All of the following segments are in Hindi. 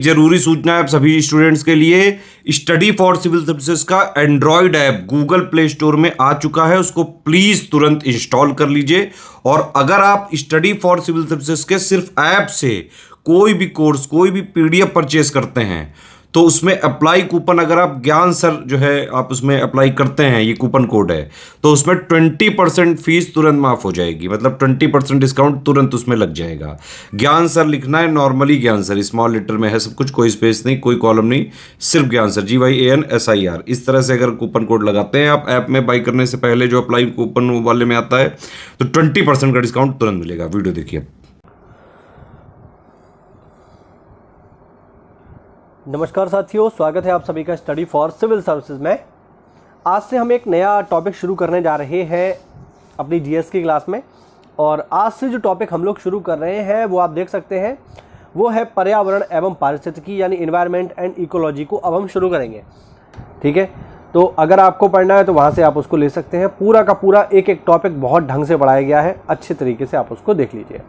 जरूरी सूचना है आप सभी स्टूडेंट्स के लिए, स्टडी फॉर सिविल सर्विसेज का Android app Google play store में आ चुका है, उसको प्लीज तुरंत इंस्टॉल कर लीजिए। और अगर आप स्टडी फॉर सिविल सर्विसेज के सिर्फ ऐप से कोई भी कोर्स, कोई भी पीडीएफ परचेस करते हैं तो उसमें अप्लाई कूपन, अगर आप ज्ञान सर जो है आप उसमें अप्लाई करते हैं, ये कूपन कोड है, तो उसमें 20% फीस तुरंत माफ हो जाएगी, मतलब 20% डिस्काउंट तुरंत उसमें लग जाएगा। ज्ञान सर लिखना है, नॉर्मली ज्ञान सर स्मॉल लेटर में है सब कुछ, कोई स्पेस नहीं, कोई कॉलम नहीं, सिर्फ ज्ञान सर, GYANSIR। इस तरह से अगर कूपन कोड लगाते हैं आप ऐप में बाई करने से पहले, जो अप्लाई कूपन वाले में आता है, तो 20% का डिस्काउंट तुरंत मिलेगा। वीडियो देखिए। नमस्कार साथियों, स्वागत है आप सभी का स्टडी फॉर सिविल सर्विसेज में। आज से हम एक नया टॉपिक शुरू करने जा रहे हैं अपनी जीएस की क्लास में। और आज से जो टॉपिक हम लोग शुरू कर रहे हैं वो आप देख सकते हैं, वो है पर्यावरण एवं पारिस्थितिकी, यानी इन्वायरमेंट एंड इकोलॉजी को अब हम शुरू करेंगे। ठीक है, तो अगर आपको पढ़ना है तो वहाँ से आप उसको ले सकते हैं। पूरा का पूरा एक एक टॉपिक बहुत ढंग से पढ़ाया गया है, अच्छे तरीके से आप उसको देख लीजिए।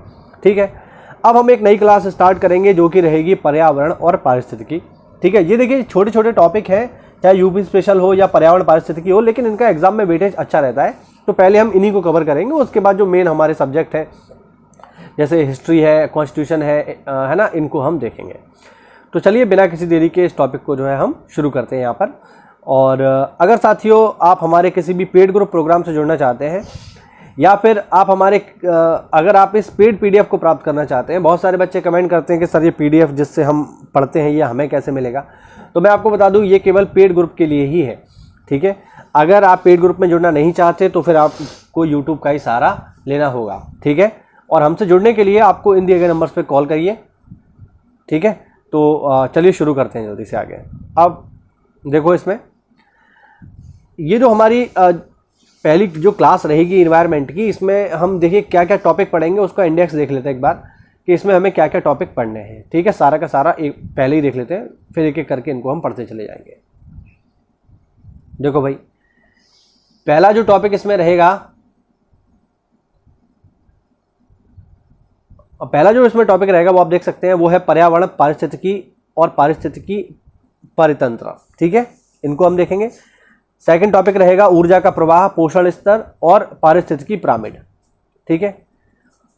ठीक है, अब हम एक नई क्लास स्टार्ट करेंगे जो कि रहेगी पर्यावरण और पारिस्थितिकी। ठीक है, ये देखिए छोटे छोटे टॉपिक हैं, चाहे यूपी स्पेशल हो या पर्यावरण पारिस्थितिकी हो, लेकिन इनका एग्जाम में वेटेज अच्छा रहता है। तो पहले हम इन्हीं को कवर करेंगे, उसके बाद जो मेन हमारे सब्जेक्ट है जैसे हिस्ट्री है, कॉन्स्टिट्यूशन है ना, इनको हम देखेंगे। तो चलिए बिना किसी देरी के इस टॉपिक को जो है हम शुरू करते हैं यहाँ पर। और अगर साथियों आप हमारे किसी भी पेड ग्रुप प्रोग्राम से जुड़ना चाहते हैं, या फिर आप हमारे अगर आप इस पेड पीडीएफ को प्राप्त करना चाहते हैं, बहुत सारे बच्चे कमेंट करते हैं कि सर ये पीडीएफ जिससे हम पढ़ते हैं ये हमें कैसे मिलेगा। तो मैं आपको बता दूं ये केवल पेड ग्रुप के लिए ही है। ठीक है, अगर आप पेड ग्रुप में जुड़ना नहीं चाहते तो फिर आपको यूट्यूब का ही सहारा लेना होगा। ठीक है, और हमसे जुड़ने के लिए आपको इन दिए गए नंबर्स पर कॉल करिए। ठीक है, तो चलिए शुरू करते हैं जल्दी से आगे। अब देखो, इसमें ये जो हमारी पहली जो क्लास रहेगी इन्वायरमेंट की, इसमें हम देखिए क्या क्या टॉपिक पढ़ेंगे, उसका इंडेक्स देख लेते हैं एक बार कि इसमें हमें क्या क्या टॉपिक पढ़ने हैं। ठीक है, सारा का सारा एक पहले ही देख लेते हैं, फिर एक एक करके इनको हम पढ़ते चले जाएंगे। देखो भाई, पहला जो टॉपिक इसमें रहेगा, पहला जो इसमें टॉपिक रहेगा वो आप देख सकते हैं, वो है पर्यावरण, पारिस्थितिकी और पारिस्थितिकी परितंत्र। ठीक है, इनको हम देखेंगे। सेकंड टॉपिक रहेगा ऊर्जा का प्रवाह, पोषण स्तर और पारिस्थितिकी पिरामिड। ठीक है,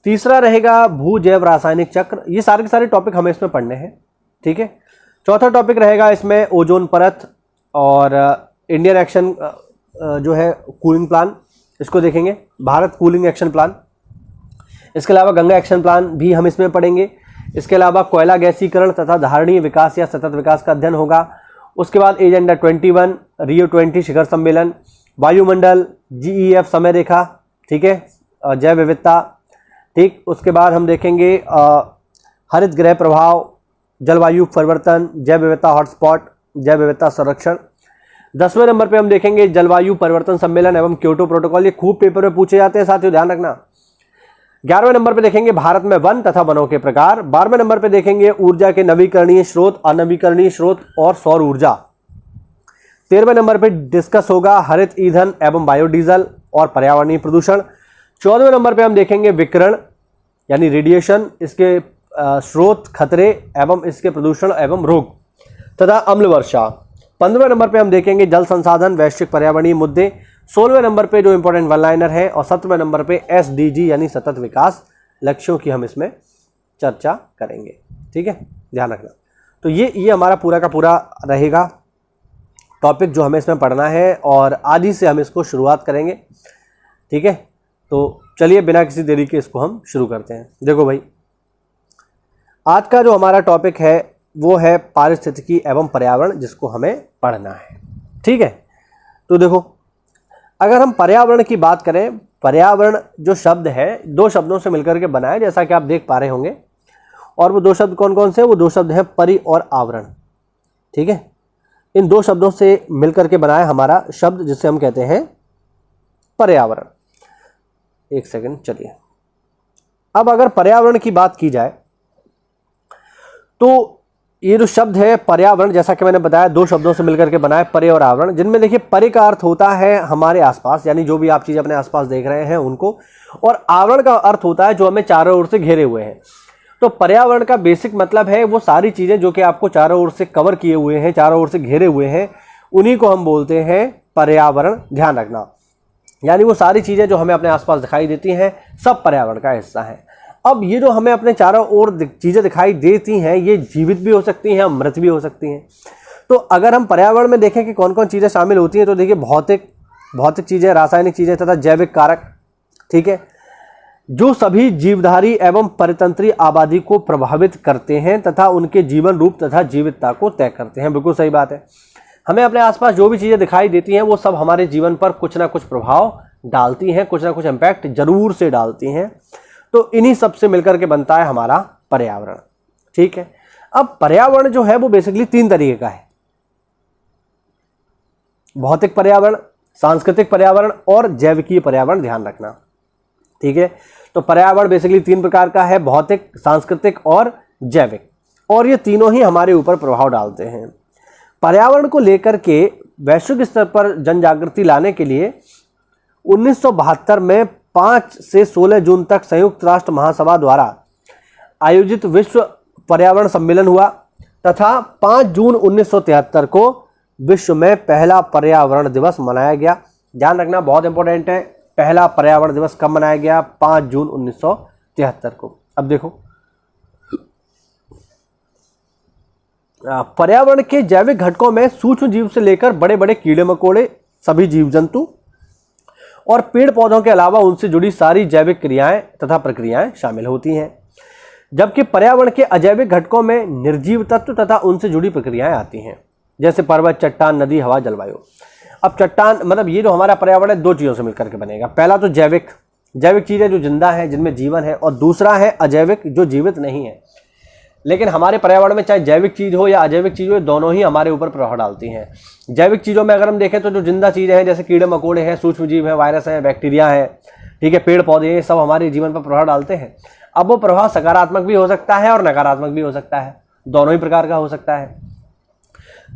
तीसरा रहेगा भू जैव रासायनिक चक्र। ये सारे के सारे टॉपिक हमें इसमें पढ़ने हैं। ठीक है, चौथा टॉपिक रहेगा इसमें ओजोन परत और इंडियन एक्शन जो है कूलिंग प्लान, इसको देखेंगे, भारत कूलिंग एक्शन प्लान। इसके अलावा गंगा एक्शन प्लान भी हम इसमें पढ़ेंगे। इसके अलावा कोयला गैसीकरण तथा धारणीय विकास या सतत विकास का अध्ययन होगा। उसके बाद एजेंडा 21, रियो 20 शिखर सम्मेलन, वायुमंडल, GEF समय रेखा। ठीक है, जैव विविधता। ठीक, उसके बाद हम देखेंगे हरित गृह प्रभाव, जलवायु परिवर्तन, जैव विविधता हॉटस्पॉट, जैव विविधता संरक्षण। 10वें नंबर पे हम देखेंगे जलवायु परिवर्तन सम्मेलन एवं क्योटो प्रोटोकॉल। ये खूब पेपर में पूछे जाते हैं साथियों, ध्यान रखना। 11वें नंबर पे देखेंगे भारत में वन तथा वनों के प्रकार। 12वें नंबर पे देखेंगे ऊर्जा के नवीकरणीय स्रोत, अनवीकरणीय स्रोत और सौर ऊर्जा। 13वें नंबर पे डिस्कस होगा हरित ईंधन एवं बायोडीजल और पर्यावरणीय प्रदूषण। 14वें नंबर पे हम देखेंगे विकिरण यानी रेडिएशन, इसके स्रोत, खतरे एवं इसके प्रदूषण एवं रोग तथा अम्ल वर्षा। 15वें नंबर पे हम देखेंगे जल संसाधन, वैश्विक पर्यावरणीय मुद्दे। 16वें नंबर पे जो इंपॉर्टेंट वन लाइनर है, और 17वें नंबर पे SDG यानी सतत विकास लक्ष्यों की हम इसमें चर्चा करेंगे। ठीक है, ध्यान रखना। तो ये हमारा पूरा का पूरा रहेगा टॉपिक जो हमें इसमें पढ़ना है, और आज ही से हम इसको शुरुआत करेंगे। ठीक है, तो चलिए बिना किसी देरी के इसको हम शुरू करते हैं। देखो भाई, आज का जो हमारा टॉपिक है वो है पारिस्थितिकी एवं पर्यावरण, जिसको हमें पढ़ना है। ठीक है, तो देखो, अगर हम पर्यावरण की बात करें, पर्यावरण जो शब्द है दो शब्दों से मिलकर के बना है, जैसा कि आप देख पा रहे होंगे। और वो दो शब्द कौन कौन से हैं? वो दो शब्द हैं परि और आवरण। ठीक है, इन दो शब्दों से मिलकर के बना है हमारा शब्द, जिसे हम कहते हैं पर्यावरण। एक सेकंड, चलिए। अब अगर पर्यावरण की बात की जाए तो ये जो शब्द है पर्यावरण, जैसा कि मैंने बताया, दो शब्दों से मिलकर के बना है, परे और आवरण, जिनमें देखिए परे का अर्थ होता है हमारे आसपास, यानी जो भी आप चीज़ अपने आसपास देख रहे हैं उनको, और आवरण का अर्थ होता है जो हमें चारों ओर से घेरे हुए हैं। तो पर्यावरण का बेसिक मतलब है वो सारी चीजें जो कि आपको चारों ओर से कवर किए हुए हैं, चारों ओर से घेरे हुए हैं, उन्हीं को हम बोलते हैं पर्यावरण। ध्यान रखना, यानी वो सारी चीजें जो हमें अपने आसपास दिखाई देती हैं सब पर्यावरण का हिस्सा है। अब ये जो हमें अपने चारों ओर चीजें दिखाई देती हैं ये जीवित भी हो सकती हैं, मृत भी हो सकती हैं। तो अगर हम पर्यावरण में देखें कि कौन कौन चीजें शामिल होती हैं, तो देखिए भौतिक चीजें, रासायनिक चीजें तथा जैविक कारक, ठीक है, जो सभी जीवधारी एवं परितंत्री आबादी को प्रभावित करते हैं तथा उनके जीवन रूप तथा जीवितता को तय करते हैं। बिल्कुल सही बात है। हमें अपने आसपास जो भी चीजें दिखाई देती हैं वो सब हमारे जीवन पर कुछ ना कुछ प्रभाव डालती हैं, कुछ ना कुछ इम्पैक्ट जरूर से डालती हैं। तो इन्हीं सब से मिलकर के बनता है हमारा पर्यावरण, ठीक है। अब पर्यावरण जो है वो बेसिकली 3 तरीके का है, भौतिक पर्यावरण, सांस्कृतिक पर्यावरण और जैविकीय पर्यावरण। ध्यान रखना, ठीक है। तो पर्यावरण बेसिकली 3 प्रकार का है, भौतिक, सांस्कृतिक और जैविक, और ये तीनों ही हमारे ऊपर प्रभाव डालते हैं। पर्यावरण को लेकर के वैश्विक स्तर पर जन जागृति लाने के लिए 1972 में 5 से 16 जून तक संयुक्त राष्ट्र महासभा द्वारा आयोजित विश्व पर्यावरण सम्मेलन हुआ तथा 5 जून 1973 को विश्व में पहला पर्यावरण दिवस मनाया गया। ध्यान रखना, बहुत इंपॉर्टेंट है, पहला पर्यावरण दिवस कब मनाया गया? 5 जून 1973 को। अब देखो, पर्यावरण के जैविक घटकों में सूक्ष्म जीव से लेकर बड़े बड़े कीड़े मकोड़े, सभी जीव जंतु और पेड़ पौधों के अलावा उनसे जुड़ी सारी जैविक क्रियाएं तथा प्रक्रियाएं शामिल होती हैं, जबकि पर्यावरण के अजैविक घटकों में निर्जीव तत्व तथा उनसे जुड़ी प्रक्रियाएं आती हैं, जैसे पर्वत, चट्टान, नदी, हवा, जलवायु। अब चट्टान मतलब ये जो हमारा पर्यावरण है 2 चीज़ों से मिलकर के बनेगा। पहला तो जैविक चीज़ें जो जिंदा है, जिनमें जीवन है, और दूसरा है अजैविक जो जीवित नहीं है। लेकिन हमारे पर्यावरण में चाहे जैविक चीज़ हो या अजैविक चीज़ हो, दोनों ही हमारे ऊपर प्रभाव डालती हैं। जैविक चीज़ों में अगर हम देखें तो जो जिंदा चीज़ें हैं, जैसे कीड़े मकोड़े हैं, सूक्ष्म जीव हैं, वायरस हैं, बैक्टीरिया हैं, ठीक है, पेड़ पौधे, ये सब हमारे जीवन पर प्रभाव डालते हैं। अब वो प्रभाव सकारात्मक भी हो सकता है और नकारात्मक भी हो सकता है, दोनों ही प्रकार का हो सकता है।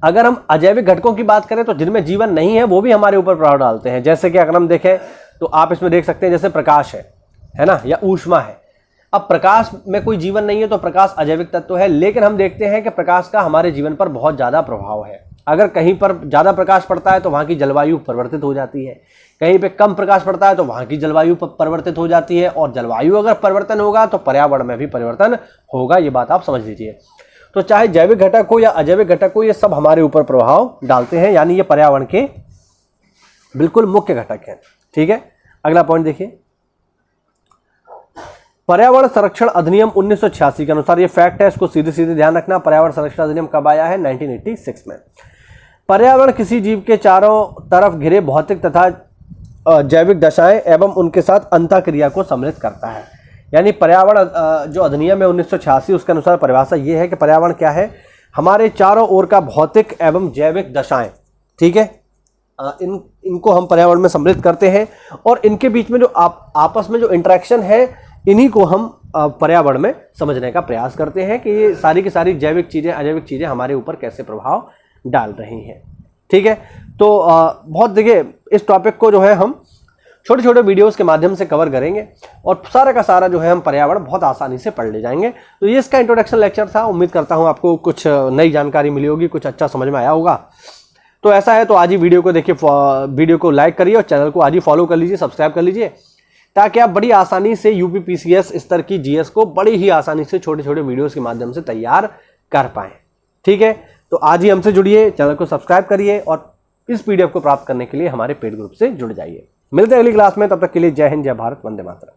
अगर हम अजैविक घटकों की बात करें तो जिनमें जीवन नहीं है वो भी हमारे ऊपर प्रभाव डालते हैं। जैसे कि अगर हम देखें तो आप इसमें देख सकते हैं, जैसे प्रकाश है ना, या ऊष्मा है। अब प्रकाश में कोई जीवन नहीं है तो प्रकाश अजैविक तत्व है, लेकिन हम देखते हैं कि प्रकाश का हमारे जीवन पर बहुत ज़्यादा प्रभाव है। अगर कहीं पर ज़्यादा प्रकाश पड़ता है तो वहाँ की जलवायु परिवर्तित हो जाती है, कहीं पे कम प्रकाश पड़ता है तो वहाँ की जलवायु परिवर्तित हो जाती है, और जलवायु अगर परिवर्तन होगा तो पर्यावरण में भी परिवर्तन होगा। ये बात आप समझ लीजिए। तो चाहे जैविक घटक हो या अजैविक घटक हो, ये सब हमारे ऊपर प्रभाव डालते हैं, यानी ये पर्यावरण के बिल्कुल मुख्य घटक हैं, ठीक है। अगला पॉइंट देखिए, पर्यावरण संरक्षण अधिनियम 1986 के अनुसार, ये फैक्ट है, इसको सीधे सीधे ध्यान रखना। पर्यावरण संरक्षण अधिनियम कब आया है? 1986 में। पर्यावरण किसी जीव के चारों तरफ घिरे भौतिक तथा जैविक दशाएं एवं उनके साथ अंतःक्रिया को सम्मिलित करता है। यानी पर्यावरण जो अधिनियम है 1986, उसके अनुसार परिभाषा ये है कि पर्यावरण क्या है? हमारे चारों ओर का भौतिक एवं जैविक दशाएं, ठीक है, इनको हम पर्यावरण में सम्मिलित करते हैं, और इनके बीच में जो आपस में जो इंटरेक्शन है, इन्हीं को हम पर्यावरण में समझने का प्रयास करते हैं कि ये सारी की सारी जैविक चीज़ें, अजैविक चीज़ें हमारे ऊपर कैसे प्रभाव डाल रही हैं, ठीक है। तो बहुत देखिए, इस टॉपिक को जो है हम छोटे छोटे वीडियोस के माध्यम से कवर करेंगे, और सारा का सारा जो है हम पर्यावरण बहुत आसानी से पढ़ ले जाएंगे। तो ये इसका इंट्रोडक्शन लेक्चर था। उम्मीद करता हूँ आपको कुछ नई जानकारी मिली होगी, कुछ अच्छा समझ में आया होगा। तो ऐसा है तो आज ही वीडियो को देखिए, वीडियो को लाइक करिए और चैनल को आज ही फॉलो कर लीजिए, सब्सक्राइब कर लीजिए, ताकि आप बड़ी आसानी से यूपी पीसीएस स्तर की जीएस को बड़ी ही आसानी से छोटे छोटे वीडियोस के माध्यम से तैयार कर पाएँ, ठीक है। तो आज ही हमसे जुड़िए, चैनल को सब्सक्राइब करिए, और इस पीडीएफ को प्राप्त करने के लिए हमारे पेड ग्रुप से जुड़ जाइए। मिलते हैं अगली क्लास में, तब तक के लिए जय हिंद, जय भारत, वंदे मातरम।